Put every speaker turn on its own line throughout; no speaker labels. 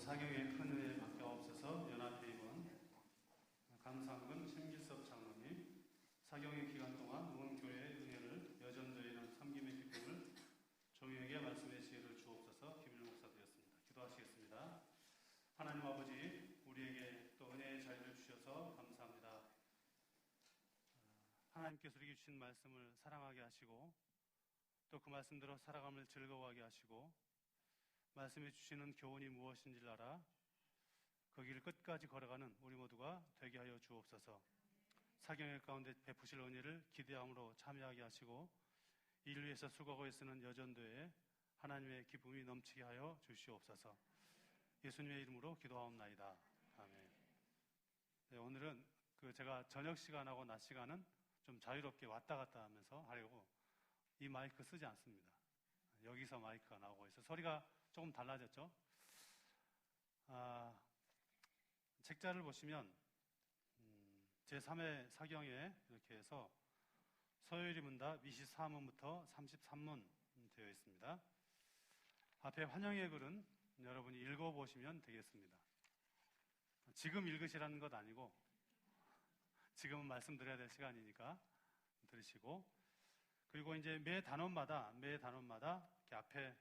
사경의 큰 은혜 받게 하옵소서. 연합회 입원 감상근 심기섭 장로님, 사경의 기간 동안 온 교회의 은혜를 여전도에는 섬김의 기쁨을 종에게 말씀의 지혜를 주옵소서. 김일 목사 되었습니다. 기도하시겠습니다. 하나님 아버지, 우리에게 또 은혜의 자리를 주셔서 감사합니다. 하나님께서 우리에게 주신 말씀을 사랑하게 하시고 또 그 말씀대로 살아감을 즐거워하게 하시고 말씀해 주시는 교훈이 무엇인지를 알아 그 길 끝까지 걸어가는 우리 모두가 되게 하여 주옵소서. 사경의 가운데 베푸실 은혜를 기대함으로 참여하게 하시고 이를 위해서 수고하고 있는 여전도에 하나님의 기쁨이 넘치게 하여 주시옵소서. 예수님의 이름으로 기도하옵나이다. 아멘. 네, 오늘은 제가 저녁 시간하고 낮 시간은 좀 자유롭게 왔다 갔다 하면서 하려고 이 마이크 쓰지 않습니다. 여기서 마이크가 나오고 있어서 소리가 조금 달라졌죠? 책자를 보시면 제3회 사경에 이렇게 해서 서요일이 문답 24문부터 33문 되어 있습니다. 앞에 환영의 글은 여러분이 읽어보시면 되겠습니다. 지금 읽으시라는 것 아니고 지금은 말씀드려야 될 시간이니까 들으시고, 그리고 이제 매 단원마다 이렇게 앞에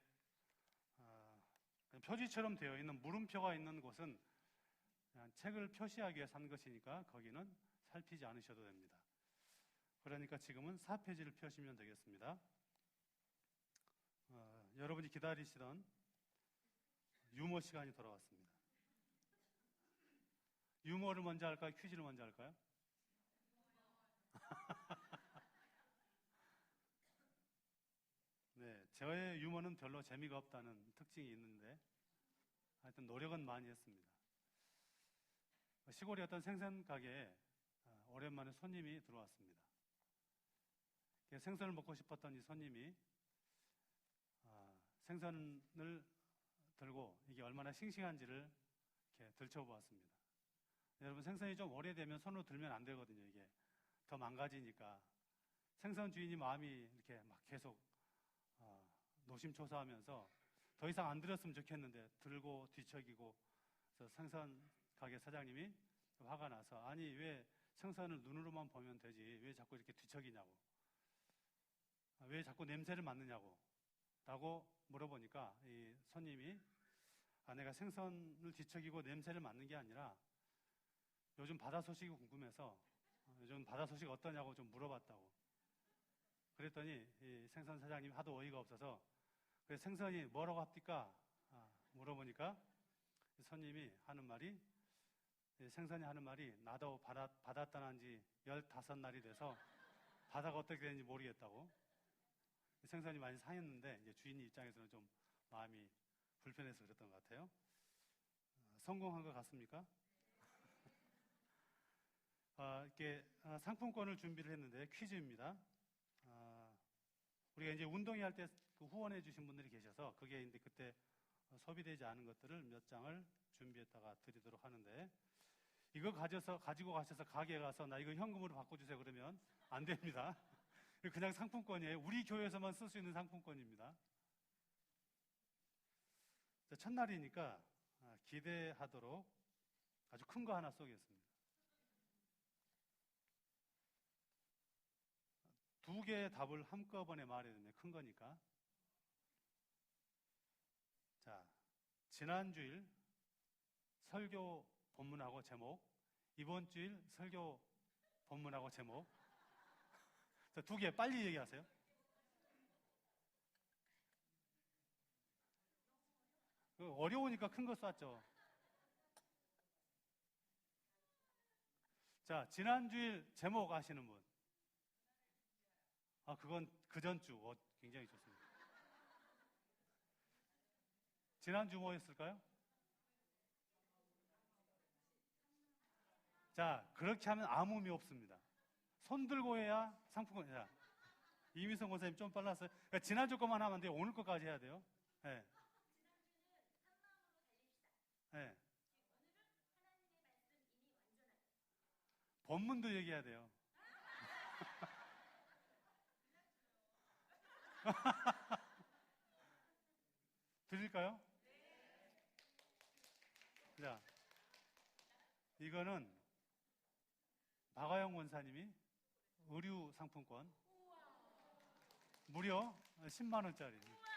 표지처럼 되어 있는 물음표가 있는 곳은 그냥 책을 표시하기 위해서 한 것이니까 거기는 살피지 않으셔도 됩니다. 그러니까 지금은 4페이지를 펴시면 되겠습니다. 여러분이 기다리시던 유머 시간이 돌아왔습니다. 유머를 먼저 할까요? 퀴즈를 먼저 할까요? 네, 저의 유머는 별로 재미가 없다는 특징이 있는데 하여튼 노력은 많이 했습니다. 시골의 어떤 생선 가게에 오랜만에 손님이 들어왔습니다. 생선을 먹고 싶었던 이 손님이 생선을 들고 이게 얼마나 싱싱한지를 이렇게 들춰보았습니다. 여러분, 생선이 좀 오래되면 손으로 들면 안 되거든요. 이게 더 망가지니까 생선 주인이 마음이 이렇게 막 계속 노심초사하면서 더 이상 안 들었으면 좋겠는데 들고 뒤척이고, 그래서 생선 가게 사장님이 화가 나서 아니 왜 생선을 눈으로만 보면 되지 왜 자꾸 이렇게 뒤척이냐고, 왜 자꾸 냄새를 맡느냐고 라고 물어보니까 이 손님이 내가 생선을 뒤척이고 냄새를 맡는 게 아니라 요즘 바다 소식이 궁금해서 요즘 바다 소식 어떠냐고 좀 물어봤다고. 그랬더니 이 생선 사장님이 하도 어이가 없어서 그래서 생선이 뭐라고 합니까? 물어보니까 손님이 하는 말이, 생선이 하는 말이 나도 바다 떠난 지 15날이 돼서 바다가 어떻게 되는지 모르겠다고. 생선이 많이 상했는데 이제 주인 입장에서는 좀 마음이 불편해서 그랬던 것 같아요. 성공한 것 같습니까? 이렇게 상품권을 준비를 했는데 퀴즈입니다. 우리가 이제 운동회 할 때 후원해 주신 분들이 계셔서 그게 이제 그때 소비되지 않은 것들을 몇 장을 준비했다가 드리도록 하는데, 이거 가지고 가셔서 가게에 가서 나 이거 현금으로 바꿔주세요 그러면 안 됩니다. 그냥 상품권이에요. 우리 교회에서만 쓸 수 있는 상품권입니다. 첫날이니까 기대하도록 아주 큰 거 하나 쏘겠습니다. 2개의 답을 한꺼번에 말해야 되면 큰 거니까. 자, 지난주일 설교 본문하고 제목, 이번 주일 설교 본문하고 제목. 자, 2개 빨리 얘기하세요. 어려우니까 큰 거 쐈죠. 자, 지난주일 제목 아시는 분? 그건 그 전주. 굉장히 좋습니다. 지난주 뭐였을까요? 자, 그렇게 하면 아무 의미 없습니다. 손 들고 해야 상품권. 자, 이미성 권사님 좀 빨랐어요. 그러니까 지난주 것만 하면 안 돼요. 오늘 것까지 해야 돼요. 네.
지난주는 한 마음으로 달립시다.
네.
오늘은 하나님의 말씀 이미 완전하게.
본문도 얘기해야 돼요. 드릴까요? 자, 이거는 박아영 원사님이 의류 상품권 무려 10만 원짜리.
감사합니다.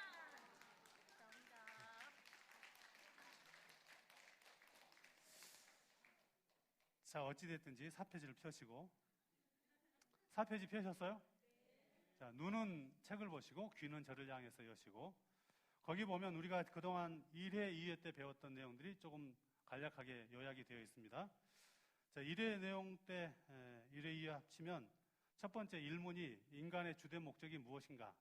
자, 어찌됐든지 4페이지를 펴시고, 4페이지 펴셨어요? 자, 눈은 책을 보시고 귀는 저를 향해서 여시고, 거기 보면 우리가 그동안 1회, 2회 때 배웠던 내용들이 조금 간략하게 요약이 되어 있습니다. 자, 1회 내용 때 1회, 2회 합치면 첫 번째 1문이 인간의 주된 목적이 무엇인가,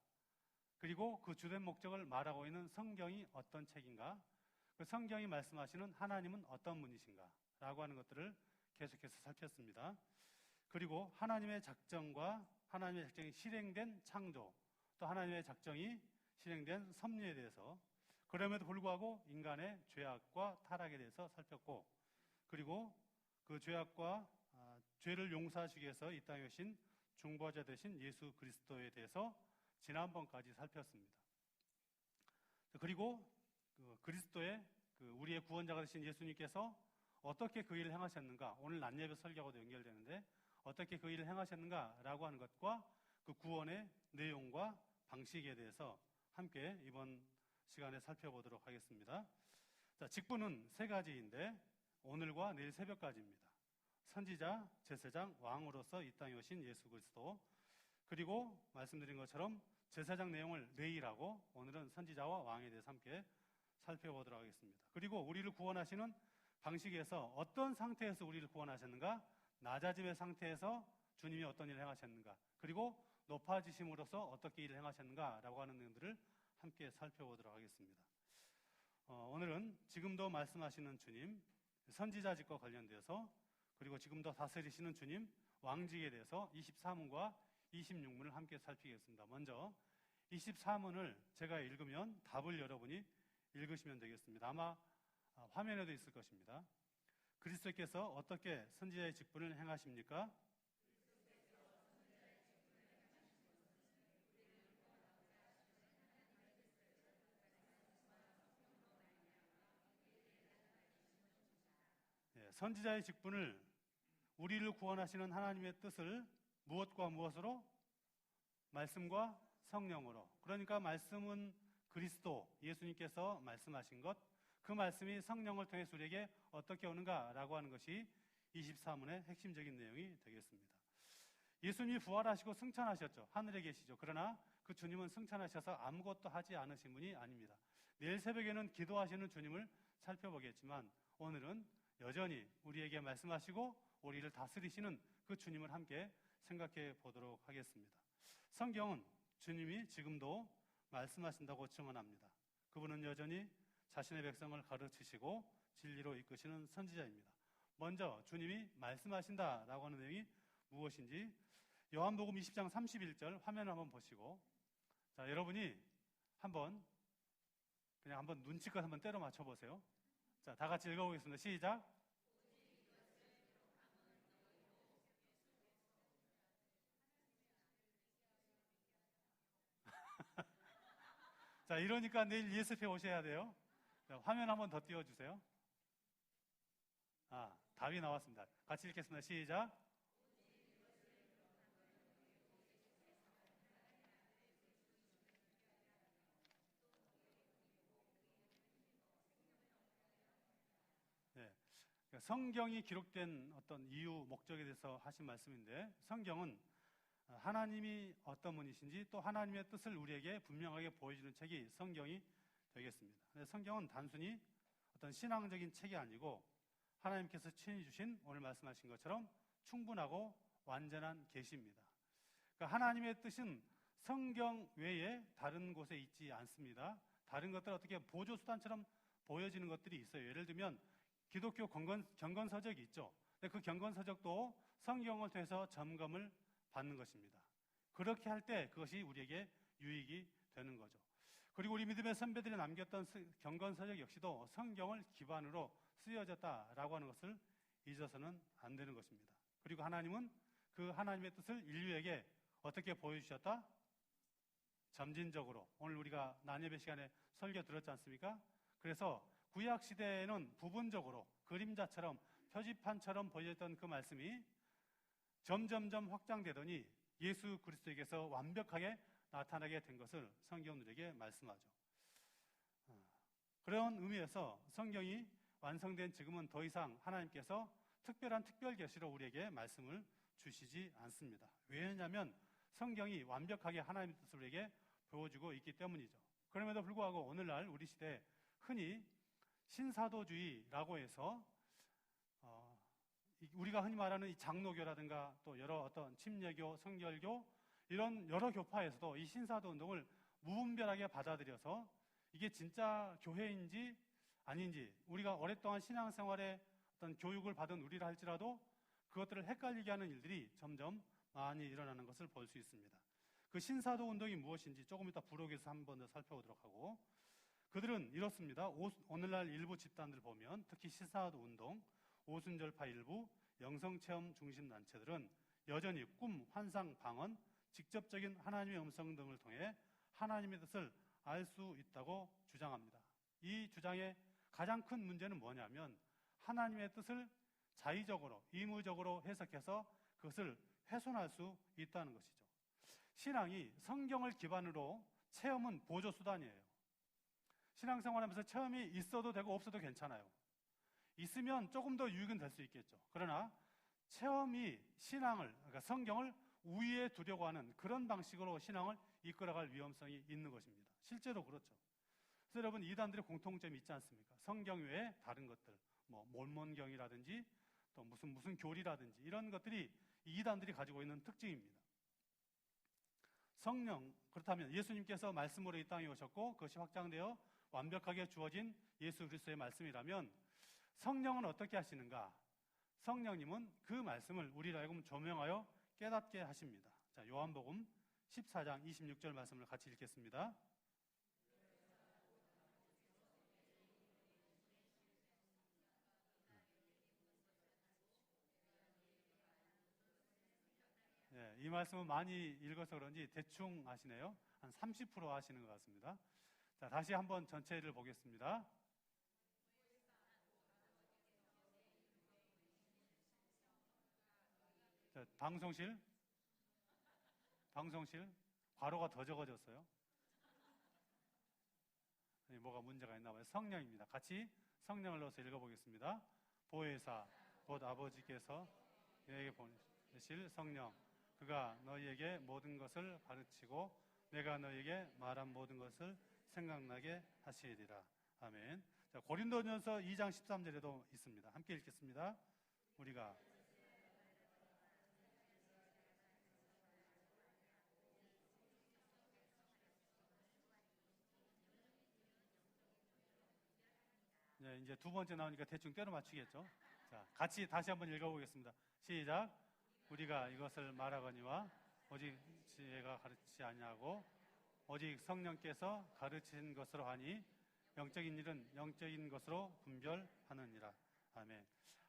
그리고 그 주된 목적을 말하고 있는 성경이 어떤 책인가, 그 성경이 말씀하시는 하나님은 어떤 분이신가 라고 하는 것들을 계속해서 살폈습니다. 그리고 하나님의 작정과 하나님의 작정이 실행된 창조, 또 하나님의 작정이 실행된 섭리에 대해서, 그럼에도 불구하고 인간의 죄악과 타락에 대해서 살폈고, 그리고 그 죄악과 죄를 용서하시기 위해서 이 땅에 오신 중보자 되신 예수 그리스도에 대해서 지난번까지 살폈습니다. 그리고 그 그리스도의 우리의 구원자가 되신 예수님께서 어떻게 그 일을 행하셨는가, 오늘 낮 예배 설교하고도 연결되는데 어떻게 그 일을 행하셨는가라고 하는 것과 그 구원의 내용과 방식에 대해서 함께 이번 시간에 살펴보도록 하겠습니다. 자, 직분은 세 가지인데 오늘과 내일 새벽까지입니다. 선지자, 제사장, 왕으로서 이 땅에 오신 예수 그리스도, 그리고 말씀드린 것처럼 제사장 내용을 내일 하고 오늘은 선지자와 왕에 대해서 함께 살펴보도록 하겠습니다. 그리고 우리를 구원하시는 방식에서 어떤 상태에서 우리를 구원하셨는가, 낮아짐의 상태에서 주님이 어떤 일을 행하셨는가, 그리고 높아지심으로써 어떻게 일을 행하셨는가라고 하는 내용들을 함께 살펴보도록 하겠습니다. 오늘은 지금도 말씀하시는 주님, 선지자직과 관련되어서, 그리고 지금도 다스리시는 주님, 왕직에 대해서 23문과 26문을 함께 살피겠습니다. 먼저 23문을 제가 읽으면 답을 여러분이 읽으시면 되겠습니다. 아마 화면에도 있을 것입니다. 그리스도께서 어떻게 선지자의 직분을 행하십니까? 선지자의 직분을, 우리를 구원하시는 하나님의 뜻을 무엇과 무엇으로? 말씀과 성령으로. 그러니까 말씀은 그리스도, 예수님께서 말씀하신 것, 그 말씀이 성령을 통해서 우리에게 어떻게 오는가라고 하는 것이 24문의 핵심적인 내용이 되겠습니다. 예수님이 부활하시고 승천하셨죠. 하늘에 계시죠. 그러나 그 주님은 승천하셔서 아무것도 하지 않으신 분이 아닙니다. 내일 새벽에는 기도하시는 주님을 살펴보겠지만 오늘은 여전히 우리에게 말씀하시고 우리를 다스리시는 그 주님을 함께 생각해 보도록 하겠습니다. 성경은 주님이 지금도 말씀하신다고 증언합니다. 그분은 여전히 자신의 백성을 가르치시고 진리로 이끄시는 선지자입니다. 먼저 주님이 말씀하신다라고 하는 내용이 무엇인지 요한복음 20장 31절 화면을 한번 보시고, 자, 여러분이 한번 눈치껏 한번 때려 맞춰 보세요. 자, 다 같이 읽어보겠습니다. 시작. 자, 이러니까 내일 예습해 오셔야 돼요. 자, 화면 한번 더 띄워주세요. 답이 나왔습니다. 같이 읽겠습니다. 시작. 네. 성경이 기록된 어떤 이유, 목적에 대해서 하신 말씀인데, 성경은 하나님이 어떤 분이신지 또 하나님의 뜻을 우리에게 분명하게 보여주는 책이 성경이 되겠습니다. 성경은 단순히 어떤 신앙적인 책이 아니고 하나님께서 친히 주신 오늘 말씀하신 것처럼 충분하고 완전한 계시입니다. 그러니까 하나님의 뜻은 성경 외에 다른 곳에 있지 않습니다. 다른 것들 어떻게 보조수단처럼 보여지는 것들이 있어요. 예를 들면 기독교 경건서적이 있죠. 근데 그 경건서적도 성경을 통해서 점검을 받는 것입니다. 그렇게 할 때 그것이 우리에게 유익이 되는 거죠. 그리고 우리 믿음의 선배들이 남겼던 경건서적 역시도 성경을 기반으로 쓰여졌다라고 하는 것을 잊어서는 안 되는 것입니다. 그리고 하나님은 그 하나님의 뜻을 인류에게 어떻게 보여주셨다? 점진적으로. 오늘 우리가 난예배 시간에 설교 들었지 않습니까? 그래서 구약 시대에는 부분적으로 그림자처럼 표지판처럼 보였던 그 말씀이 점점점 확장되더니 예수 그리스도에게서 완벽하게 나타나게 된 것을 성경은 우리에게 말씀하죠. 그런 의미에서 성경이 완성된 지금은 더 이상 하나님께서 특별한 특별 계시로 우리에게 말씀을 주시지 않습니다. 왜냐하면 성경이 완벽하게 하나님의 뜻을 우리에게 보여주고 있기 때문이죠. 그럼에도 불구하고 오늘날 우리 시대에 흔히 신사도주의라고 해서 우리가 흔히 말하는 이 장로교라든가 또 여러 어떤 침례교, 성결교 이런 여러 교파에서도 이 신사도 운동을 무분별하게 받아들여서 이게 진짜 교회인지 아닌지 우리가 오랫동안 신앙생활에 어떤 교육을 받은 우리라 할지라도 그것들을 헷갈리게 하는 일들이 점점 많이 일어나는 것을 볼 수 있습니다. 그 신사도 운동이 무엇인지 조금 이따 부록에서 한 번 더 살펴보도록 하고, 그들은 이렇습니다. 오늘날 일부 집단들 보면 특히 신사도 운동, 오순절파 일부, 영성체험 중심 단체들은 여전히 꿈, 환상, 방언, 직접적인 하나님의 음성 등을 통해 하나님의 뜻을 알 수 있다고 주장합니다. 이 주장의 가장 큰 문제는 뭐냐면 하나님의 뜻을 자의적으로, 의무적으로 해석해서 그것을 훼손할 수 있다는 것이죠. 신앙이 성경을 기반으로 체험은 보조수단이에요. 신앙생활하면서 체험이 있어도 되고 없어도 괜찮아요. 있으면 조금 더 유익은 될 수 있겠죠. 그러나 체험이 신앙을, 그러니까 성경을 우위에 두려고 하는 그런 방식으로 신앙을 이끌어갈 위험성이 있는 것입니다. 실제로 그렇죠. 그래서 여러분, 이단들의 공통점이 있지 않습니까? 성경 외에 다른 것들, 뭐 몰몬경이라든지 또 무슨 교리라든지 이런 것들이 이단들이 가지고 있는 특징입니다. 성령, 그렇다면 예수님께서 말씀으로 이 땅에 오셨고 그것이 확장되어 완벽하게 주어진 예수 그리스도의 말씀이라면 성령은 어떻게 하시는가? 성령님은 그 말씀을 우리로 하여금 조명하여 깨닫게 하십니다. 자, 요한복음 14장 26절 말씀을 같이 읽겠습니다. 네, 이 말씀은 많이 읽어서 그런지 대충 하시네요. 한 30% 하시는 것 같습니다. 자, 다시 한번 전체를 보겠습니다. 자, 방송실 괄호가 더 적어졌어요. 뭐가 문제가 있나 봐요. 성령입니다. 같이 성령을 넣어서 읽어보겠습니다. 보혜사 곧 아버지께서 너에게 보내실 성령, 그가 너희에게 모든 것을 가르치고 내가 너희에게 말한 모든 것을 생각나게 하시리라. 아멘. 자, 고린도전서 2장 13절에도 있습니다. 함께 읽겠습니다. 우리가 네, 이제 두 번째 나오니까 대충 때려 맞추겠죠. 자, 같이 다시 한번 읽어보겠습니다. 시작. 우리가 이것을 말하거니와 오직 지혜가 가르치지 아니하고 오직 성령께서 가르친 것으로 하니 영적인 일은 영적인 것으로 분별하느니라. 아멘.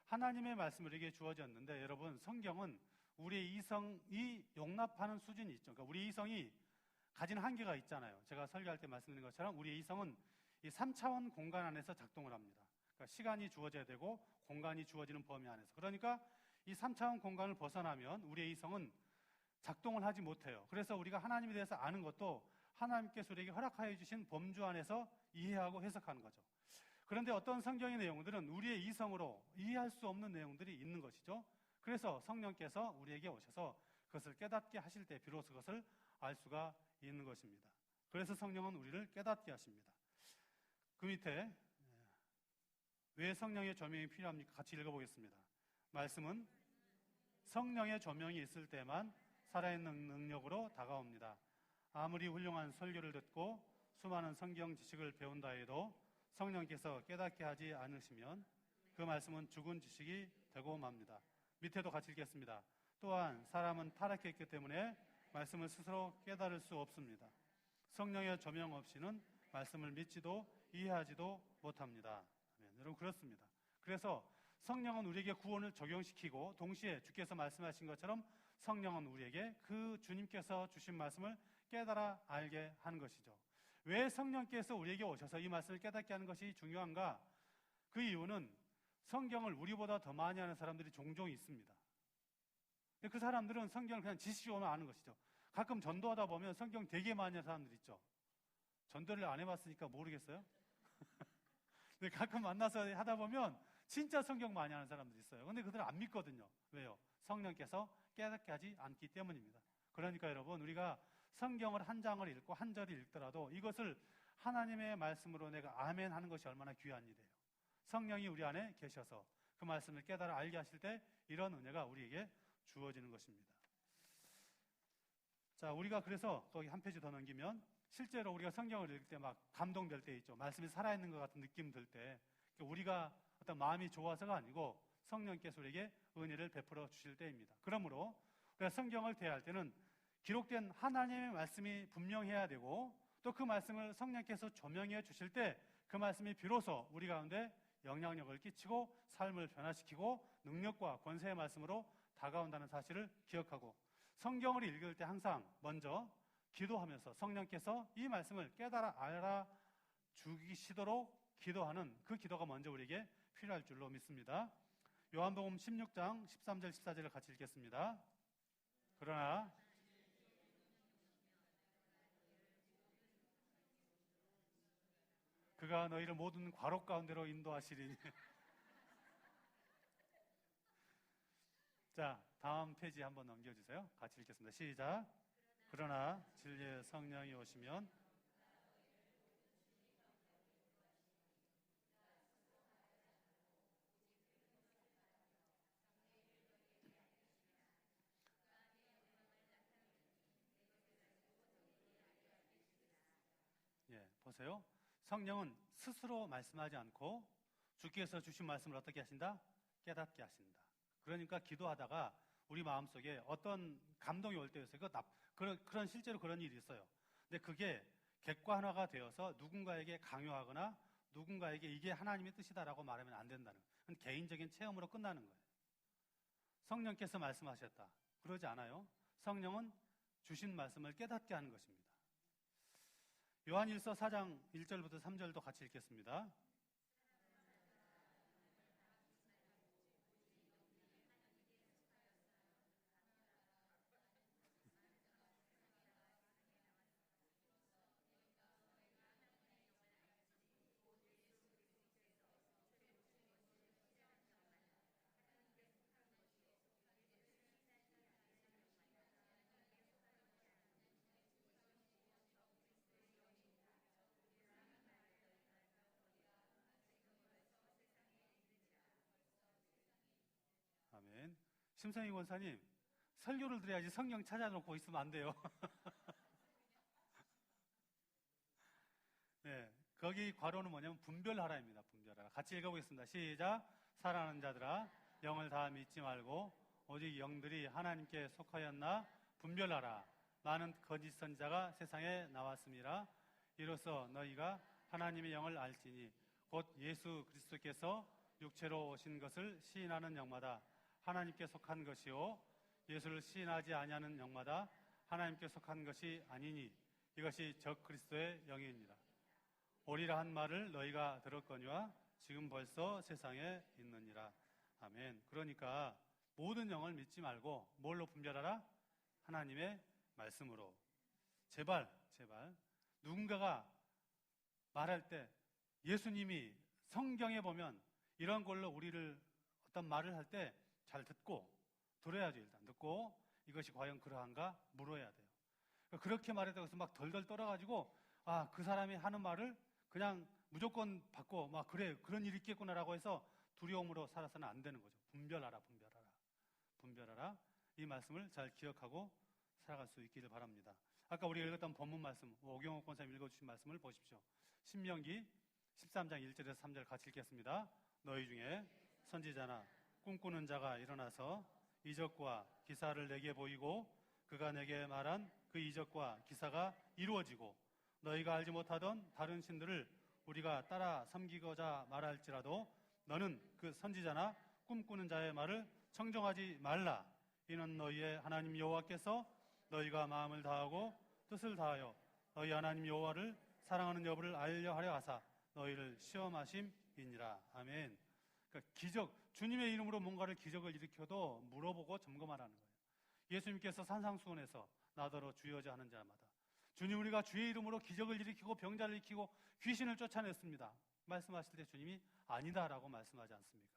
하나님의 말씀을 우리에게 주어졌는데 여러분, 성경은 우리의 이성이 용납하는 수준이 있죠. 그러니까 우리 이성이 가진 한계가 있잖아요. 제가 설교할 때 말씀드린 것처럼 우리의 이성은 이 3차원 공간 안에서 작동을 합니다. 그러니까 시간이 주어져야 되고 공간이 주어지는 범위 안에서. 그러니까 이 3차원 공간을 벗어나면 우리의 이성은 작동을 하지 못해요. 그래서 우리가 하나님에 대해서 아는 것도 하나님께서 우리에게 허락하여 주신 범주 안에서 이해하고 해석하는 거죠. 그런데 어떤 성경의 내용들은 우리의 이성으로 이해할 수 없는 내용들이 있는 것이죠. 그래서 성령께서 우리에게 오셔서 그것을 깨닫게 하실 때 비로소 그것을 알 수가 있는 것입니다. 그래서 성령은 우리를 깨닫게 하십니다. 그 밑에 왜 성령의 조명이 필요합니까? 같이 읽어보겠습니다. 말씀은 성령의 조명이 있을 때만 살아있는 능력으로 다가옵니다. 아무리 훌륭한 설교를 듣고 수많은 성경 지식을 배운다 해도 성령께서 깨닫게 하지 않으시면 그 말씀은 죽은 지식이 되고 맙니다. 밑에도 같이 읽겠습니다. 또한 사람은 타락했기 때문에 말씀을 스스로 깨달을 수 없습니다. 성령의 조명 없이는 말씀을 믿지도 이해하지도 못합니다. 네, 여러분, 그렇습니다. 그래서 성령은 우리에게 구원을 적용시키고 동시에 주께서 말씀하신 것처럼 성령은 우리에게 그 주님께서 주신 말씀을 깨달아 알게 하는 것이죠. 왜 성령께서 우리에게 오셔서 이 말씀을 깨닫게 하는 것이 중요한가? 그 이유는 성경을 우리보다 더 많이 아는 사람들이 종종 있습니다. 근데 그 사람들은 성경을 그냥 지식적으로 아는 것이죠. 가끔 전도하다 보면 성경 되게 많이 아는 사람들 있죠. 전도를 안 해봤으니까 모르겠어요. 근데 가끔 만나서 하다 보면 진짜 성경 많이 아는 사람들이 있어요. 근데 그들은 안 믿거든요. 왜요? 성령께서 깨닫게 하지 않기 때문입니다. 그러니까 여러분, 우리가 성경을 한 장을 읽고 한 절을 읽더라도 이것을 하나님의 말씀으로 내가 아멘 하는 것이 얼마나 귀한 일이에요. 성령이 우리 안에 계셔서 그 말씀을 깨달아 알게 하실 때 이런 은혜가 우리에게 주어지는 것입니다. 자, 우리가 그래서 거기 한 페이지 더 넘기면 실제로 우리가 성경을 읽을 때 막 감동될 때 있죠. 말씀이 살아있는 것 같은 느낌 들 때 우리가 어떤 마음이 좋아서가 아니고 성령께서 우리에게 은혜를 베풀어 주실 때입니다. 그러므로 우리가 성경을 대할 때는 기록된 하나님의 말씀이 분명해야 되고 또 그 말씀을 성령께서 조명해 주실 때 그 말씀이 비로소 우리 가운데 영향력을 끼치고 삶을 변화시키고 능력과 권세의 말씀으로 다가온다는 사실을 기억하고 성경을 읽을 때 항상 먼저 기도하면서 성령께서 이 말씀을 깨달아 알아주시도록 기도하는 그 기도가 먼저 우리에게 필요할 줄로 믿습니다. 요한복음 16장 13절 14절을 같이 읽겠습니다. 그러나 그가 너희를 모든 과로 가운데로 인도하시리니. 자, 다음 페이지 한번 넘겨주세요. 같이 읽겠습니다. 시작. 그러나 진리의 성령이 오시면 보세요. 성령은 스스로 말씀하지 않고 주께서 주신 말씀을 어떻게 하신다? 깨닫게 하신다. 그러니까 기도하다가 우리 마음속에 어떤 감동이 올 때 있어요. 그런 실제로 그런 일이 있어요. 근데 그게 객관화가 되어서 누군가에게 강요하거나 누군가에게 이게 하나님의 뜻이다라고 말하면 안 된다는 거예요. 그건 개인적인 체험으로 끝나는 거예요. 성령께서 말씀하셨다. 그러지 않아요. 성령은 주신 말씀을 깨닫게 하는 것입니다. 요한일서 4장 1절부터 3절도 같이 읽겠습니다. 아멘. 심성희 권사님, 설교를 드려야지 성령 찾아놓고 있으면 안 돼요. 네, 거기 괄호는 뭐냐면 분별하라입니다. 분별하라. 같이 읽어보겠습니다. 시작. 사랑하는 자들아, 영을 다 믿지 말고 오직 영들이 하나님께 속하였나 분별하라. 많은 거짓 선지자가 세상에 나왔습니다. 이로써 너희가 하나님의 영을 알지니 곧 예수 그리스도께서 육체로 오신 것을 시인하는 영마다 하나님께 속한 것이요 예수를 시인하지 아니하는 영마다 하나님께 속한 것이 아니니 이것이 적 그리스도의 영이니라. 오리라 한 말을 너희가 들었거니와 지금 벌써 세상에 있느니라. 아멘. 그러니까 모든 영을 믿지 말고 뭘로 분별하라? 하나님의 말씀으로. 제발 누군가가 말할 때 예수님이 성경에 보면 이런 걸로 우리를 어떤 말을 할 때 잘 듣고 들어야죠. 일단 듣고 이것이 과연 그러한가 물어야 돼요. 그렇게 말했다고 해서 막 덜덜 떨어가지고 그 사람이 하는 말을 그냥 무조건 받고 막 그래 그런 일이 있겠구나라고 해서 두려움으로 살아서는 안 되는 거죠. 분별하라. 이 말씀을 잘 기억하고 살아갈 수 있기를 바랍니다. 아까 우리가 읽었던 본문 말씀, 오경옥 권사님 읽어주신 말씀을 보십시오. 신명기 13장 1절에서 3절 같이 읽겠습니다. 너희 중에 선지자나 꿈꾸는 자가 일어나서 이적과 기사를 내게 보이고 그가 내게 말한 그 이적과 기사가 이루어지고 너희가 알지 못하던 다른 신들을 우리가 따라 섬기고자 말할지라도 너는 그 선지자나 꿈꾸는 자의 말을 청정하지 말라. 이는 너희의 하나님 여호와께서 너희가 마음을 다하고 뜻을 다하여 너희 하나님 여호와를 사랑하는 여부를 알려 하려 하사 너희를 시험하심이니라. 말씀이니라. 아멘. 그러니까 주님의 이름으로 뭔가를 기적을 일으켜도 물어보고 점검하라는 거예요. 예수님께서 산상수훈에서 나더러 주여자 하는 자마다 주님, 우리가 주의 이름으로 기적을 일으키고 병자를 일으키고 귀신을 쫓아냈습니다. 말씀하실 때 주님이 아니다라고 말씀하지 않습니까?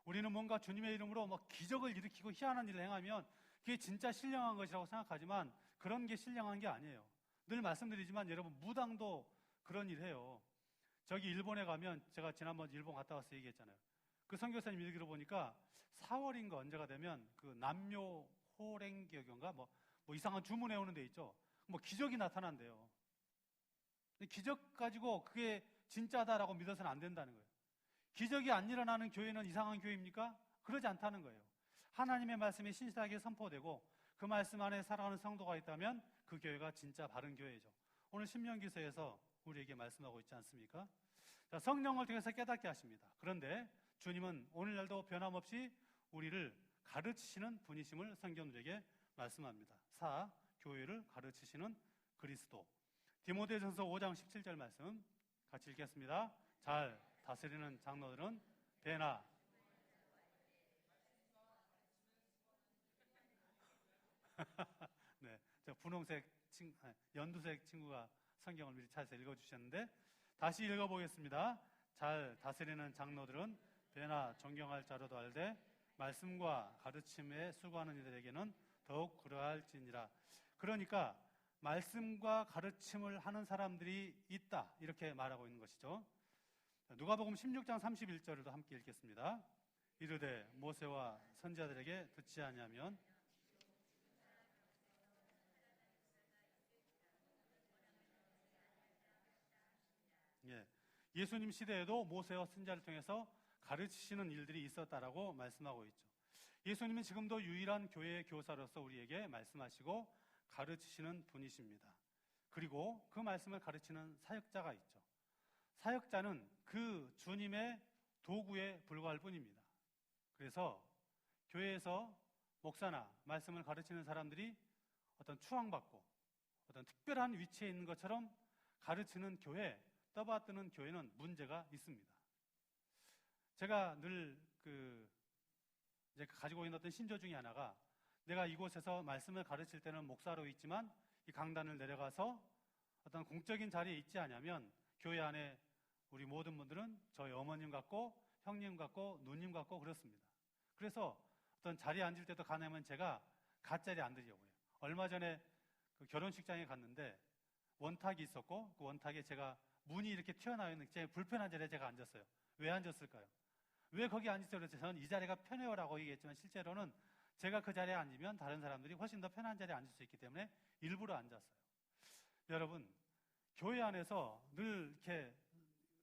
우리는 뭔가 주님의 이름으로 기적을 일으키고 희한한 일을 행하면 그게 진짜 신령한 것이라고 생각하지만 그런 게 신령한 게 아니에요. 늘 말씀드리지만 여러분, 무당도 그런 일 해요. 저기 일본에 가면, 제가 지난번 일본 갔다 와서 얘기했잖아요. 그 선교사님 얘기 들어보니까 4월인가 언제가 되면 그 남묘 호랭교인가 뭐 이상한 주문해 오는 데 있죠. 기적이 나타난대요. 근데 기적 가지고 그게 진짜다라고 믿어서는 안 된다는 거예요. 기적이 안 일어나는 교회는 이상한 교회입니까? 그러지 않다는 거예요. 하나님의 말씀이 신실하게 선포되고 그 말씀 안에 살아가는 성도가 있다면 그 교회가 진짜 바른 교회죠. 오늘 신명기서에서 우리에게 말씀하고 있지 않습니까? 자, 성령을 통해서 깨닫게 하십니다. 그런데 주님은 오늘날도 변함없이 우리를 가르치시는 분이심을 성경들에게 말씀합니다. 4. 교회를 가르치시는 그리스도. 디모데전서 5장 17절 말씀 같이 읽겠습니다. 잘 다스리는 장로들은 배나 네, 저 분홍색 연두색 친구가 성경을 미리 찾아서 읽어주셨는데 다시 읽어보겠습니다. 잘 다스리는 장로들은 배나 존경할 자로도 알되 말씀과 가르침에 수고하는 이들에게는 더욱 그러할지니라. 그러니까 말씀과 가르침을 하는 사람들이 있다, 이렇게 말하고 있는 것이죠. 누가복음 16장 31절도 함께 읽겠습니다. 이르되 모세와 선지자들에게 듣지 아니하면 예수님 시대에도 모세와 선지자를 통해서 가르치시는 일들이 있었다라고 말씀하고 있죠. 예수님은 지금도 유일한 교회의 교사로서 우리에게 말씀하시고 가르치시는 분이십니다. 그리고 그 말씀을 가르치는 사역자가 있죠. 사역자는 그 주님의 도구에 불과할 뿐입니다. 그래서 교회에서 목사나 말씀을 가르치는 사람들이 어떤 추앙받고 어떤 특별한 위치에 있는 것처럼 가르치는 교회, 떠받드는 교회는 문제가 있습니다. 제가 늘 이제 가지고 있는 어떤 신조 중에 하나가, 내가 이곳에서 말씀을 가르칠 때는 목사로 있지만 이 강단을 내려가서 어떤 공적인 자리에 있지 않으면 교회 안에 우리 모든 분들은 저희 어머님 같고 형님 같고 누님 같고 그렇습니다. 그래서 어떤 자리에 앉을 때도 가능하면 제가 갓자리에 앉으려고 해요. 얼마 전에 그 결혼식장에 갔는데 원탁이 있었고 그 원탁에 제가 문이 이렇게 튀어나와 있는 제 불편한 자리에 제가 앉았어요. 왜 앉았을까요? 왜 거기 앉으세요? 그래서 저는 이 자리가 편해요라고 얘기했지만 실제로는 제가 그 자리에 앉으면 다른 사람들이 훨씬 더 편한 자리에 앉을 수 있기 때문에 일부러 앉았어요. 여러분, 교회 안에서 늘 이렇게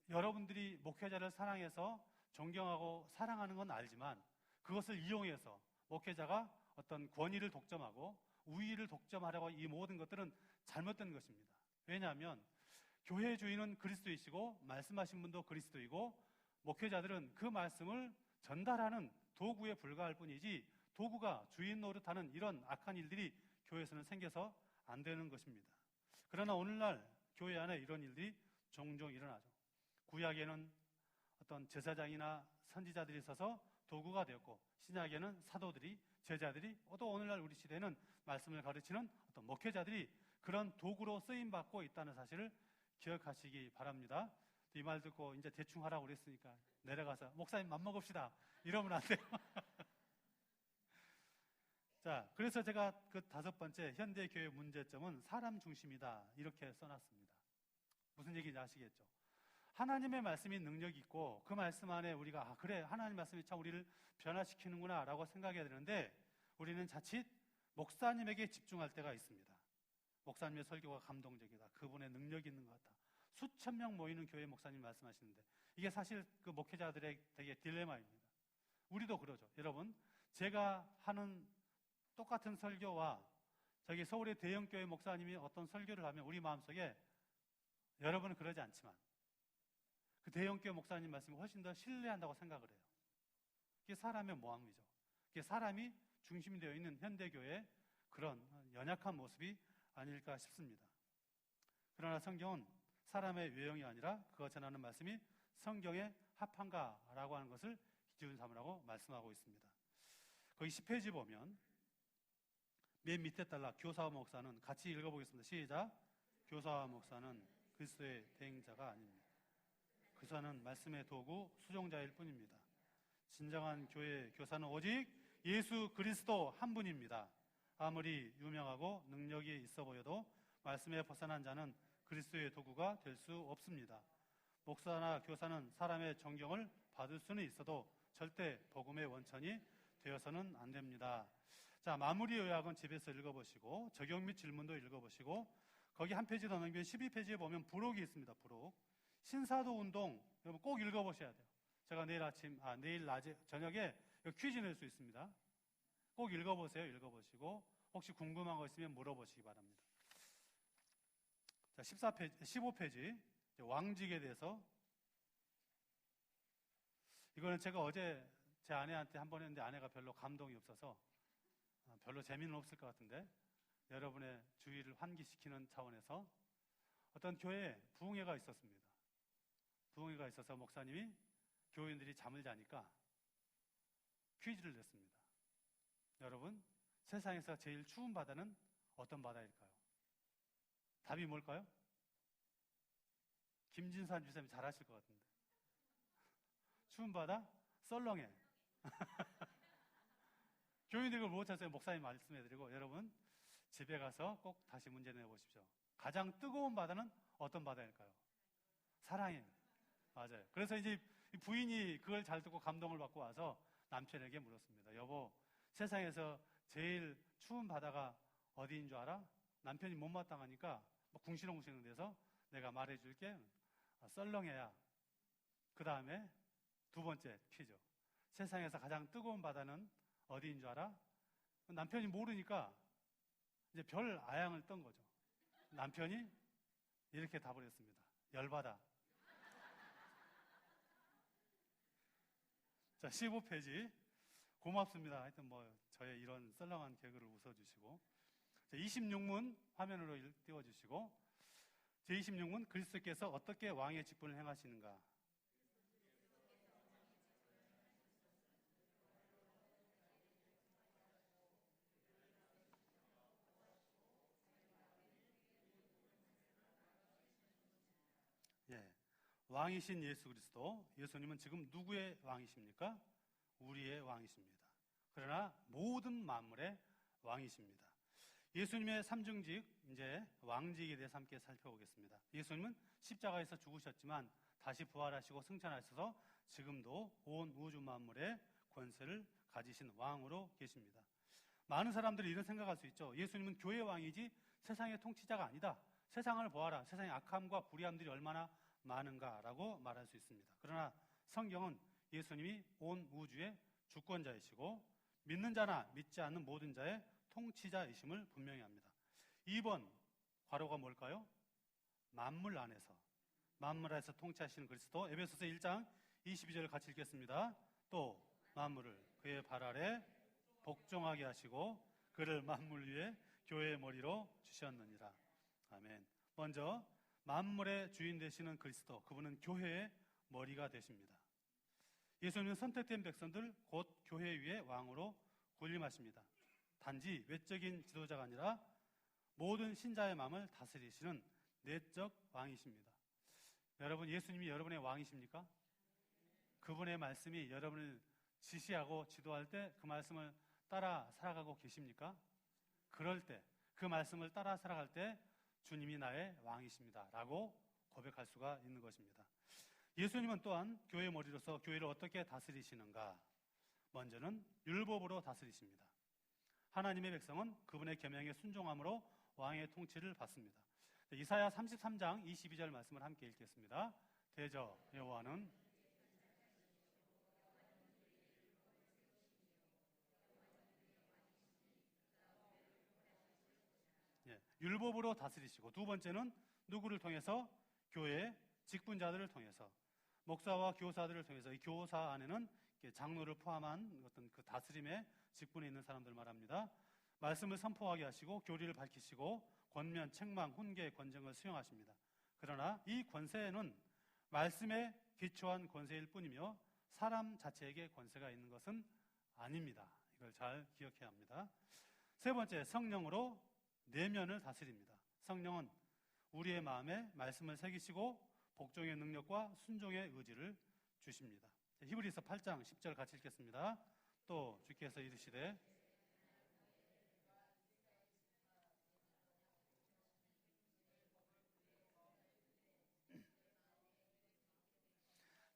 여러분들이 목회자를 사랑해서 존경하고 사랑하는 건 알지만 그것을 이용해서 목회자가 어떤 권위를 독점하고 우위를 독점하려고 이 모든 것들은 잘못된 것입니다. 왜냐하면 교회의 주인은 그리스도이시고 말씀하신 분도 그리스도이고 목회자들은 그 말씀을 전달하는 도구에 불과할 뿐이지 도구가 주인 노릇하는 이런 악한 일들이 교회에서는 생겨서 안 되는 것입니다. 그러나 오늘날 교회 안에 이런 일들이 종종 일어나죠. 구약에는 어떤 제사장이나 선지자들이 있어서 도구가 되었고 신약에는 사도들이, 제자들이, 또 오늘날 우리 시대에는 말씀을 가르치는 어떤 목회자들이 그런 도구로 쓰임받고 있다는 사실을 기억하시기 바랍니다. 이 말 듣고 이제 대충 하라고 그랬으니까 내려가서 목사님 맘먹읍시다 이러면 안 돼요. 자, 그래서 제가 그 5번째 현대교회 문제점은 사람 중심이다 이렇게 써놨습니다. 무슨 얘기인지 아시겠죠? 하나님의 말씀이 능력이 있고 그 말씀 안에 우리가 그래 하나님 말씀이 참 우리를 변화시키는구나 라고 생각해야 되는데 우리는 자칫 목사님에게 집중할 때가 있습니다. 목사님의 설교가 감동적이다, 그분의 능력이 있는 것 같다, 수천 명 모이는 교회 목사님 말씀하시는데 이게 사실 그 목회자들의 되게 딜레마입니다. 우리도 그러죠. 여러분, 제가 하는 똑같은 설교와 저기 서울의 대형교회 목사님이 어떤 설교를 하면 우리 마음속에, 여러분은 그러지 않지만 그 대형교회 목사님 말씀이 훨씬 더 신뢰한다고 생각을 해요. 그게 사람의 모함이죠. 그게 사람이 중심이 되어 있는 현대교회의 그런 연약한 모습이 아닐까 싶습니다. 그러나 성경은 사람의 외형이 아니라 그가 전하는 말씀이 성경의 합한가라고 하는 것을 기준 삼으라고 말씀하고 있습니다. 거기 10페이지 보면 맨 밑에 달라 교사와 목사는 같이 읽어보겠습니다. 시작. 교사와 목사는 그리스도의 대행자가 아닙니다. 교사는 말씀의 도구, 수종자일 뿐입니다. 진정한 교회 교사는 오직 예수 그리스도 한 분입니다. 아무리 유명하고 능력이 있어 보여도 말씀에 벗어난 자는 그리스도의 도구가 될 수 없습니다. 목사나 교사는 사람의 존경을 받을 수는 있어도 절대 복음의 원천이 되어서는 안 됩니다. 자, 마무리 요약은 집에서 읽어보시고 적용 및 질문도 읽어보시고 거기 한 페이지 더 넘기면 12페이지에 보면 부록이 있습니다. 부록. 신사도 운동 여러분 꼭 읽어보셔야 돼요. 제가 내일 낮에 저녁에 퀴즈 낼 수 있습니다. 꼭 읽어보세요. 읽어보시고 혹시 궁금한 거 있으면 물어보시기 바랍니다. 자, 15페이지 왕직에 대해서. 이거는 제가 어제 제 아내한테 한 번 했는데 아내가 별로 감동이 없어서 별로 재미는 없을 것 같은데 여러분의 주의를 환기시키는 차원에서 어떤 교회에 부흥회가 있었습니다. 부흥회가 있어서 목사님이 교인들이 잠을 자니까 퀴즈를 냈습니다. 여러분, 세상에서 제일 추운 바다는 어떤 바다일까요? 답이 뭘까요? 김진산 주쌤이 잘 아실 것 같은데. 추운 바다? 썰렁해. 교인들이 그걸 못 찾아서 목사님 말씀해드리고 여러분 집에 가서 꼭 다시 문제 내보십시오. 가장 뜨거운 바다는 어떤 바다일까요? 사랑이에요. 맞아요. 그래서 이제 부인이 그걸 잘 듣고 감동을 받고 와서 남편에게 물었습니다. 여보, 세상에서 제일 추운 바다가 어디인 줄 알아? 남편이 못마땅하니까 궁시렁궁시렁 돼서 내가 말해줄게. 썰렁해야. 그 다음에 두 번째 퀴즈. 세상에서 가장 뜨거운 바다는 어디인 줄 알아? 남편이 모르니까 이제 별 아양을 떤 거죠. 남편이 이렇게 답을 했습니다. 열바다. 자, 15페이지. 고맙습니다. 하여튼 저의 이런 썰렁한 개그를 웃어주시고. 자, 26문 화면으로 띄워주시고. 제26문 그리스도께서 어떻게 왕의 직분을 행하시는가. 예, 왕이신 예수 그리스도, 예수님은 지금 누구의 왕이십니까? 우리의 왕이십니다. 그러나 모든 만물의 왕이십니다. 예수님의 삼중직, 이제 왕직에 대해서 함께 살펴보겠습니다. 예수님은 십자가에서 죽으셨지만 다시 부활하시고 승천하셔서 지금도 온 우주 만물의 권세를 가지신 왕으로 계십니다. 많은 사람들이 이런 생각할 수 있죠. 예수님은 교회 왕이지 세상의 통치자가 아니다. 세상을 보아라. 세상의 악함과 불의함들이 얼마나 많은가라고 말할 수 있습니다. 그러나 성경은 예수님이 온 우주의 주권자이시고 믿는 자나 믿지 않는 모든 자의 통치자이심을 분명히 합니다. 2번 괄호가 뭘까요? 만물 안에서 통치하시는 그리스도. 에베소서 1장 22절을 같이 읽겠습니다. 또 만물을 그의 발 아래 복종하게 하시고 그를 만물 위에 교회의 머리로 주셨느니라. 아멘. 먼저 만물의 주인 되시는 그리스도, 그분은 교회의 머리가 되십니다. 예수님은 선택된 백성들 곧 교회 위의 왕으로 군림하십니다. 단지 외적인 지도자가 아니라 모든 신자의 마음을 다스리시는 내적 왕이십니다. 여러분, 예수님이 여러분의 왕이십니까? 그분의 말씀이 여러분을 지시하고 지도할 때 그 말씀을 따라 살아가고 계십니까? 그럴 때, 그 말씀을 따라 살아갈 때 주님이 나의 왕이십니다 라고 고백할 수가 있는 것입니다. 예수님은 또한 교회의 머리로서 교회를 어떻게 다스리시는가? 먼저는 율법으로 다스리십니다. 하나님의 백성은 그분의 계명에 순종함으로 왕의 통치를 받습니다. 이사야 33장 22절 말씀을 함께 읽겠습니다. 대저 여호와는 율법으로 다스리시고, 두 번째는 누구를 통해서? 교회 직분자들을 통해서, 목사와 교사들을 통해서. 이 교사 안에는 장로를 포함한 어떤 그 다스림의 직분에 있는 사람들 말합니다. 말씀을 선포하게 하시고 교리를 밝히시고 권면, 책망, 훈계, 권정을 수용하십니다. 그러나 이 권세는 말씀에 기초한 권세일 뿐이며 사람 자체에게 권세가 있는 것은 아닙니다. 이걸 잘 기억해야 합니다. 세 번째, 성령으로 내면을 다스립니다. 성령은 우리의 마음에 말씀을 새기시고 복종의 능력과 순종의 의지를 주십니다. 히브리서 8장 10절 같이 읽겠습니다. 또 주께서 이르시되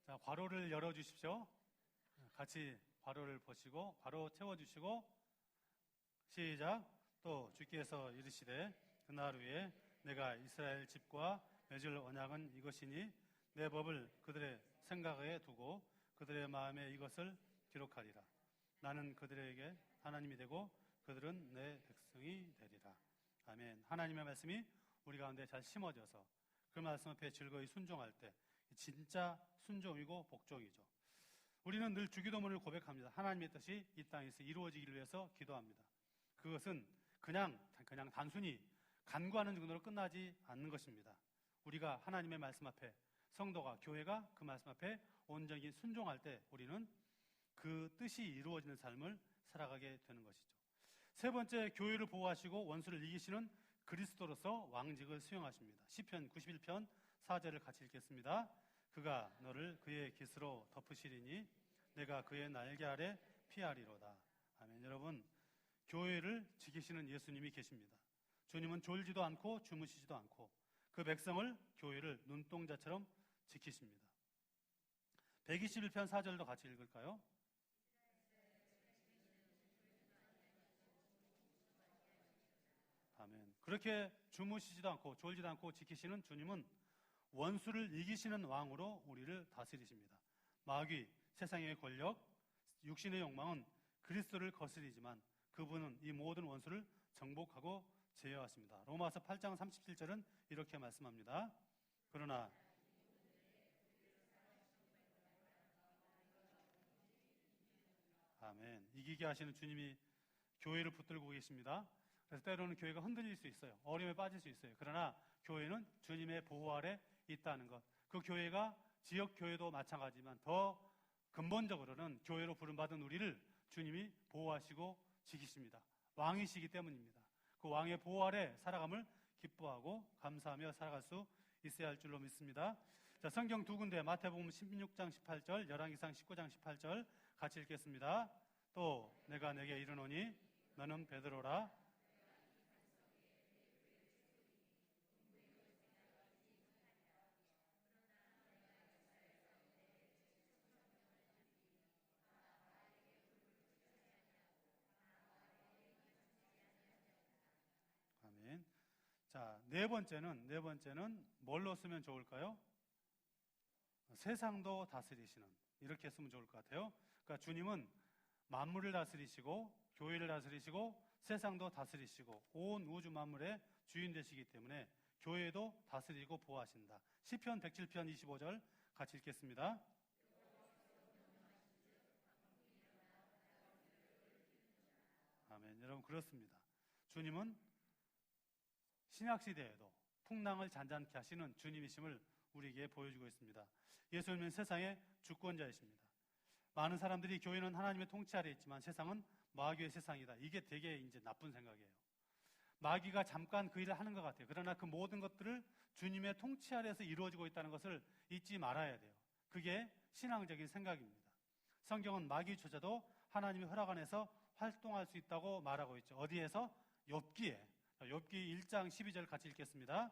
자, 괄호를 열어주십시오. 같이 괄호를 보시고 괄호 채워주시고 시작. 또 주께서 이르시되 그날 후에 내가 이스라엘 집과 맺을 언약은 이것이니 내 법을 그들의 생각에 두고 그들의 마음에 이것을 기록하리라. 나는 그들에게 하나님이 되고 그들은 내 백성이 되리라. 아멘. 하나님의 말씀이 우리 가운데 잘 심어져서 그 말씀 앞에 즐거이 순종할 때 진짜 순종이고 복종이죠. 우리는 늘 주기도문을 고백합니다. 하나님의 뜻이 이 땅에서 이루어지기를 위해서 기도합니다. 그것은 그냥 단순히 간구하는 정도로 끝나지 않는 것입니다. 우리가 하나님의 말씀 앞에, 성도가, 교회가 그 말씀 앞에 온전히 순종할 때 우리는 그 뜻이 이루어지는 삶을 살아가게 되는 것이죠. 세 번째, 교회를 보호하시고 원수를 이기시는 그리스도로서 왕직을 수행하십니다. 시편 91편 4절을 같이 읽겠습니다. 그가 너를 그의 깃으로 덮으시리니 내가 그의 날개 아래 피하리로다. 아멘. 여러분, 교회를 지키시는 예수님이 계십니다. 주님은 졸지도 않고 주무시지도 않고 그 백성을, 교회를 눈동자처럼 지키십니다. 121편 4절도 같이 읽을까요? 아멘. 그렇게 주무시지도 않고 졸지도 않고 지키시는 주님은 원수를 이기시는 왕으로 우리를 다스리십니다. 마귀, 세상의 권력, 육신의 욕망은 그리스도를 거스리지만 그분은 이 모든 원수를 정복하고 제어하십니다. 로마서 8장 37절은 이렇게 말씀합니다. 그러나 아멘. 이기게 하시는 주님이 교회를 붙들고 계십니다. 그래서 때로는 교회가 흔들릴 수 있어요. 어려움에 빠질 수 있어요. 그러나 교회는 주님의 보호 아래 있다는 것. 그 교회가 지역 교회도 마찬가지지만 더 근본적으로는 교회로 부름받은 우리를 주님이 보호하시고 지키십니다. 왕이시기 때문입니다. 그 왕의 보호 아래 살아감을 기뻐하고 감사하며 살아갈 수 있어야 할 줄로 믿습니다. 자, 성경 두 군데, 마태복음 16장 18절, 열왕기상 19장 18절 같이 읽겠습니다. 또 내가 내게 이르노니 너는 베드로라. 아멘. 자, 네 번째는 뭘로 쓰면 좋을까요? 세상도 다스리시는, 이렇게 쓰면 좋을 것 같아요. 그러니까 주님은 만물을 다스리시고 교회를 다스리시고 세상도 다스리시고 온 우주 만물의 주인 되시기 때문에 교회도 다스리고 보호하신다. 시편 107편 25절 같이 읽겠습니다. 아멘. 여러분, 그렇습니다. 주님은 신약시대에도 풍랑을 잔잔케 하시는 주님이심을 우리에게 보여주고 있습니다. 예수님은 세상의 주권자이십니다. 많은 사람들이 교회는 하나님의 통치 아래 있지만 세상은 마귀의 세상이다. 이게 되게 이제 나쁜 생각이에요. 마귀가 잠깐 그 일을 하는 것 같아요. 그러나 그 모든 것들을 주님의 통치 아래에서 이루어지고 있다는 것을 잊지 말아야 돼요. 그게 신앙적인 생각입니다. 성경은 마귀조차도 하나님의 허락 안에서 활동할 수 있다고 말하고 있죠. 어디에서? 욥기에. 욥기 1장 12절 같이 읽겠습니다.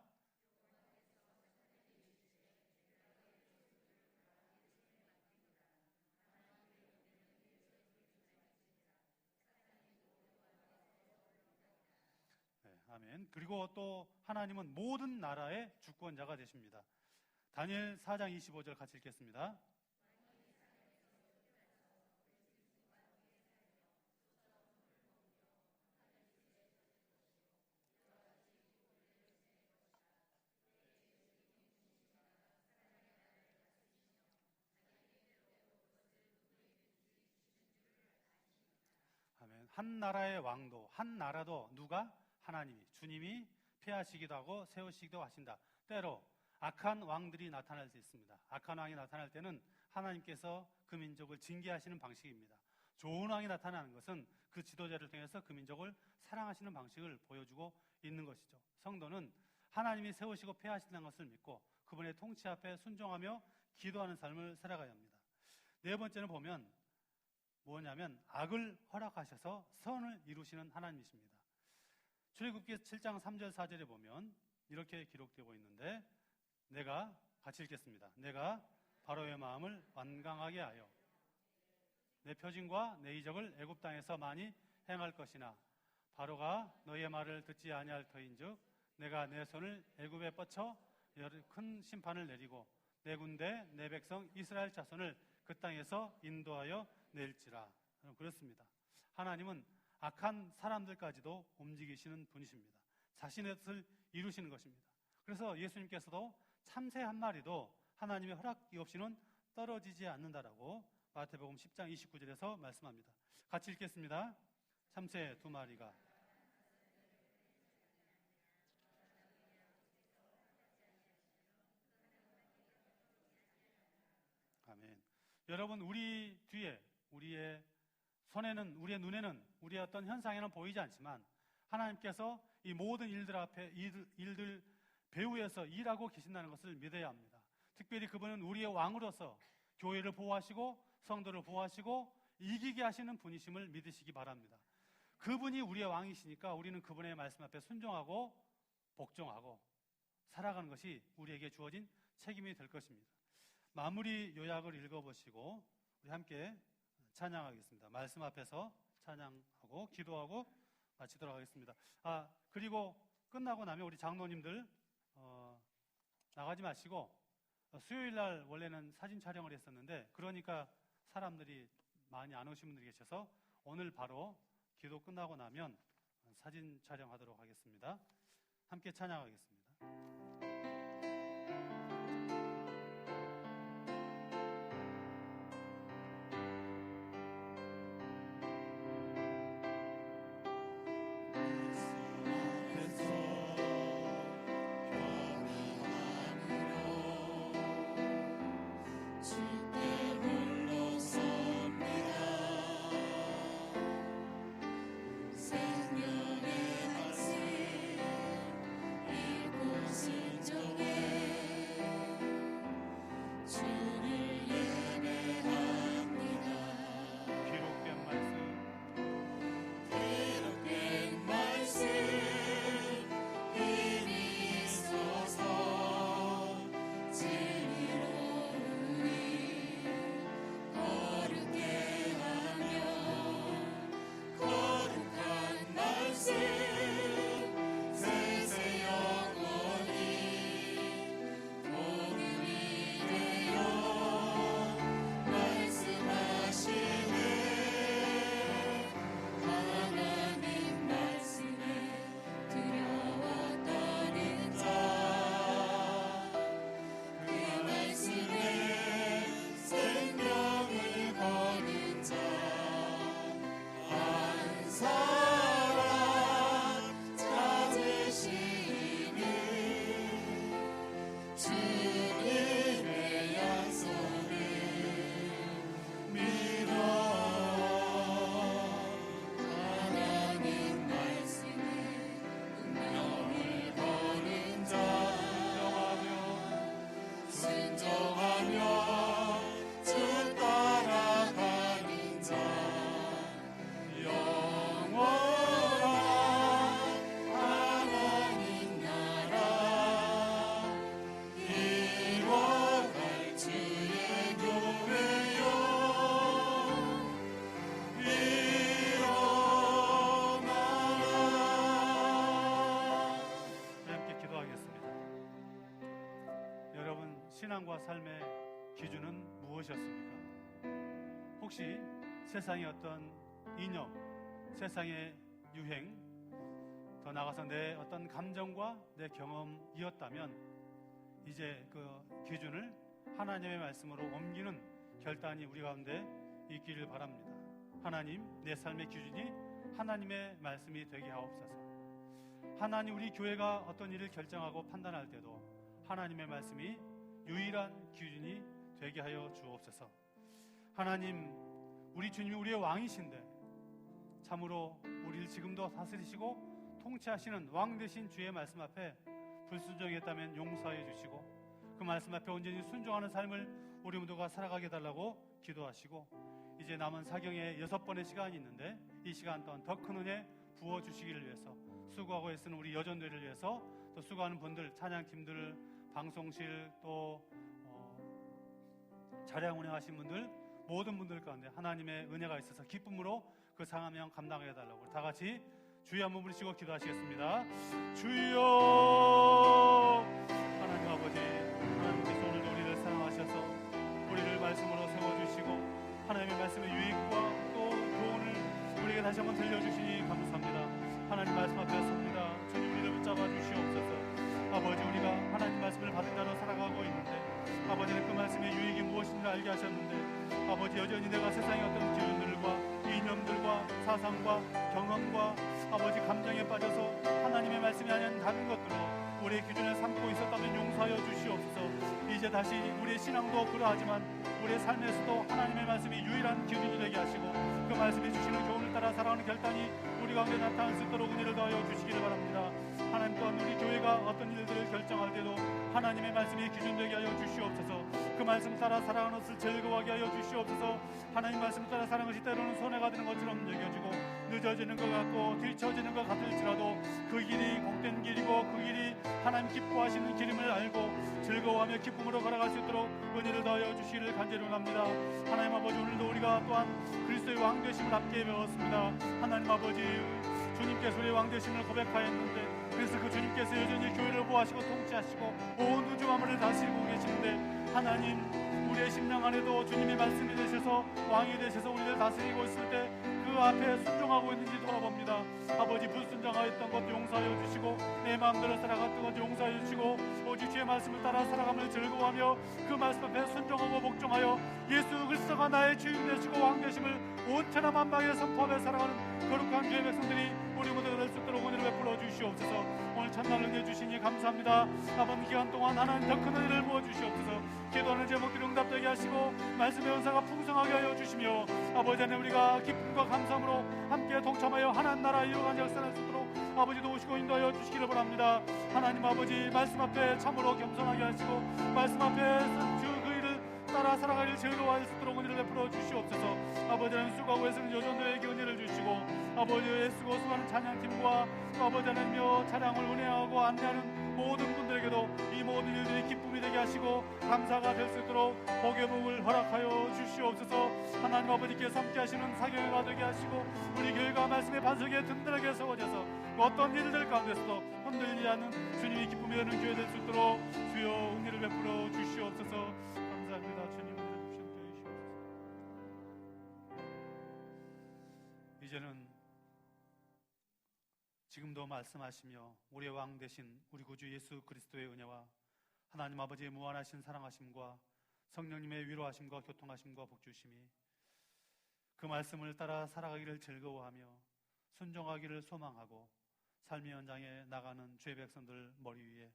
네, 아멘. 그리고 또 하나님은 모든 나라의 주권자가 되십니다. 다니엘 4장 25절 같이 읽겠습니다. 아멘. 한 나라의 왕도, 한 나라도 누가? 하나님이, 주님이 폐하시기도 하고 세우시기도 하신다. 때로 악한 왕들이 나타날 수 있습니다. 악한 왕이 나타날 때는 하나님께서 그 민족을 징계하시는 방식입니다. 좋은 왕이 나타나는 것은 그 지도자를 통해서 그 민족을 사랑하시는 방식을 보여주고 있는 것이죠. 성도는 하나님이 세우시고 폐하신다는 것을 믿고 그분의 통치 앞에 순종하며 기도하는 삶을 살아가야 합니다. 네 번째는 보면 뭐냐면 악을 허락하셔서 선을 이루시는 하나님이십니다. 출애굽기 7장 3절 4절에 보면 이렇게 기록되고 있는데 내가 같이 읽겠습니다. 내가 바로의 마음을 완강하게 하여 내 표징과 내 이적을 애굽 땅에서 많이 행할 것이나 바로가 너희의 말을 듣지 아니할 터인즉 내가 내 손을 애굽에 뻗쳐 큰 심판을 내리고 내 군대 내 백성 이스라엘 자손을 그 땅에서 인도하여 낼지라. 그렇습니다. 하나님은 악한 사람들까지도 움직이시는 분이십니다. 자신의 뜻을 이루시는 것입니다. 그래서 예수님께서도 참새 한 마리도 하나님의 허락이 없이는 떨어지지 않는다라고 마태복음 10장 29절에서 말씀합니다. 같이 읽겠습니다. 참새 두 마리가 아멘. 여러분, 우리 뒤에, 우리의 손에는, 우리의 눈에는, 우리의 어떤 현상에는 보이지 않지만 하나님께서 이 모든 일들 앞에 일들 배후에서 일하고 계신다는 것을 믿어야 합니다. 특별히 그분은 우리의 왕으로서 교회를 보호하시고 성도를 보호하시고 이기게 하시는 분이심을 믿으시기 바랍니다. 그분이 우리의 왕이시니까 우리는 그분의 말씀 앞에 순종하고 복종하고 살아가는 것이 우리에게 주어진 책임이 될 것입니다. 마무리 요약을 읽어보시고 우리 함께 찬양하겠습니다. 말씀 앞에서 찬양하고 기도하고 마치도록 하겠습니다. 그리고 끝나고 나면 우리 장로님들 나가지 마시고 수요일 날 원래는 사진 촬영을 했었는데 그러니까 사람들이 많이 안 오신 분들이 계셔서 오늘 바로 기도 끝나고 나면 사진 촬영하도록 하겠습니다. 함께 찬양하겠습니다. 신앙과 삶의 기준은 무엇이었습니까? 혹시 세상의 어떤 이념, 세상의 유행, 더 나아가서 내 어떤 감정과 내 경험이었다면 이제 그 기준을 하나님의 말씀으로 옮기는 결단이 우리 가운데 있기를 바랍니다. 하나님, 내 삶의 기준이 하나님의 말씀이 되게 하옵소서. 하나님, 우리 교회가 어떤 일을 결정하고 판단할 때도 하나님의 말씀이 유일한 기준이 되게 하여 주옵소서. 하나님, 우리 주님이 우리의 왕이신데 참으로 우리를 지금도 다스리시고 통치하시는 왕 되신 주의 말씀 앞에 불순종했다면 용서해 주시고 그 말씀 앞에 온전히 순종하는 삶을 우리 모두가 살아가게 해달라고 기도하시고, 이제 남은 사경에 6번의 시간이 있는데 이 시간 동안 더 큰 은혜 부어주시기를 위해서, 수고하고 애쓰는 우리 여전들을 위해서, 또 수고하는 분들, 찬양팀들, 방송실, 또 차량 운행하신 분들, 모든 분들 가운데 하나님의 은혜가 있어서 기쁨으로 그 상함양 감당해 달라고 다 같이 주여 한번 부르시고 기도하시겠습니다. 주여. 하나님 아버지, 하나님께서 오늘도 우리를 사랑하셔서 우리를 말씀으로 세워주시고 하나님의 말씀의 유익과 또 교훈을 우리에게 다시 한번 들려주시니 감사합니다. 하나님 말씀 앞에 섭니다. 주님, 우리를 붙잡아 주시옵소서. 아버지, 우리가 하나님 말씀을 받은 자로 살아가고 있는데 아버지는 그 말씀의 유익이 무엇인지 알게 하셨는데 아버지, 여전히 내가 세상의 어떤 기준들과 이념들과 사상과 경험과 아버지 감정에 빠져서 하나님의 말씀이 아닌 다른 것들로 우리의 기준을 삼고 있었다면 용서하여 주시옵소서. 이제 다시 우리의 신앙도 그러하지만 우리의 삶에서도 하나님의 말씀이 유일한 기준이 되게 하시고 그 말씀이 주시는 교훈을 따라 살아가는 결단이 우리 가운데 나타날 수 있도록 은혜를 더하여 주시기를 바랍니다. 하나님 또한 우리 교회가 어떤 일들을 결정할 때도 하나님의 말씀이 기준 되게 하여 주시옵소서. 그 말씀 따라 살아가는 것을 즐거워하게 하여 주시옵소서. 하나님 말씀 따라 살아가는 것이 때로는 손해가 되는 것처럼 여겨지고 늦어지는 것 같고 뒤처지는 것 같을지라도 그 길이 복된 길이고 그 길이 하나님 기뻐하시는 길임을 알고 즐거워하며 기쁨으로 걸어갈 수 있도록 은혜를 더하여 주시기를 간절히 원합니다. 하나님 아버지, 오늘도 우리가 또한 그리스도의 왕 되심을 함께 배웠습니다. 하나님 아버지, 주님께서 우리의 왕 되심을 고백하였는데 그래서 그 주님께서 여전히 교회를 보호하시고 통치하시고 온 우주 만물을 다스리고 계시는데 하나님, 우리의 심령 안에도 주님의 말씀이 되셔서 왕이 되셔서 우리를 다스리고 있을 때 그 앞에 순종하고 있는지 돌아봅니다. 아버지, 불순종하였던 것 용서하여 주시고 내 마음대로 살아갔던 것 용서하여 주시고 오직 주의 말씀을 따라 살아감을 즐거워하며 그 말씀 앞에 순종하고 복종하여 예수 그리스도가 나의 주인 되시고 왕 되심을 온 천하 만방에 선포하며 살아가는 거룩한 주의 백성들이 우리 모두가 될 수 있도록 은혜를 베풀어 주시옵소서. 오늘 첫날 은혜 주시니 감사합니다. 남은 기간 동안 하나님 더 큰 은혜를 부어 주시옵소서. 기도하는 제목들이 응답되게 하시고 말씀의 은사가 풍성하게 하여 주시며 아버지 안에 우리가 기쁨과 감사함으로 함께 동참하여 하나님 나라 이루어가는 역사를 할 수 있도록 아버지 도우시고 인도하여 주시기를 바랍니다. 하나님 아버지, 말씀 앞에 참으로 겸손하게 하시고 말씀 앞에 그 일을 따라 살아가기를 즐거워할 수 있도록 은혜를 베풀어 주시옵소서. 아버지 하나님, 수고하고 애쓰는 여전들에게 은혜를 주시고 아버지 애쓰고 수고하는 찬양팀과 아버지 하나님여 차량을 운행하고 안내하는 모든 분들에게도 이 모든 일들이 기쁨이 되게 하시고 감사가 될 수 있도록 복의 복을 허락하여 주시옵소서. 하나님 아버지께서 함께 하시는 사경회가 되게 하시고 우리 교회가 말씀의 반석에 든든하게 세워져서 어떤 일들 가운데서도 흔들리지 않는 주님이 기쁨이 되는 교회 될 수 있도록 주여 은혜를 베풀어 주시옵소서. 감사합니다. 주님, 은혜를 주시옵소서. 이제는 지금도 말씀하시며 우리의 왕 되신 우리 구주 예수 그리스도의 은혜와 하나님 아버지의 무한하신 사랑하심과 성령님의 위로하심과 교통하심과 복주심이 그 말씀을 따라 살아가기를 즐거워하며 순종하기를 소망하고 삶의 현장에 나가는 주의 백성들 머리 위에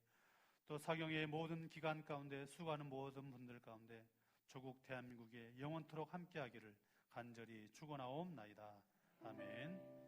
또 사경의 모든 기간 가운데 수고하는 모든 분들 가운데 조국 대한민국에 영원토록 함께하기를 간절히 축원하옵나이다. 아멘.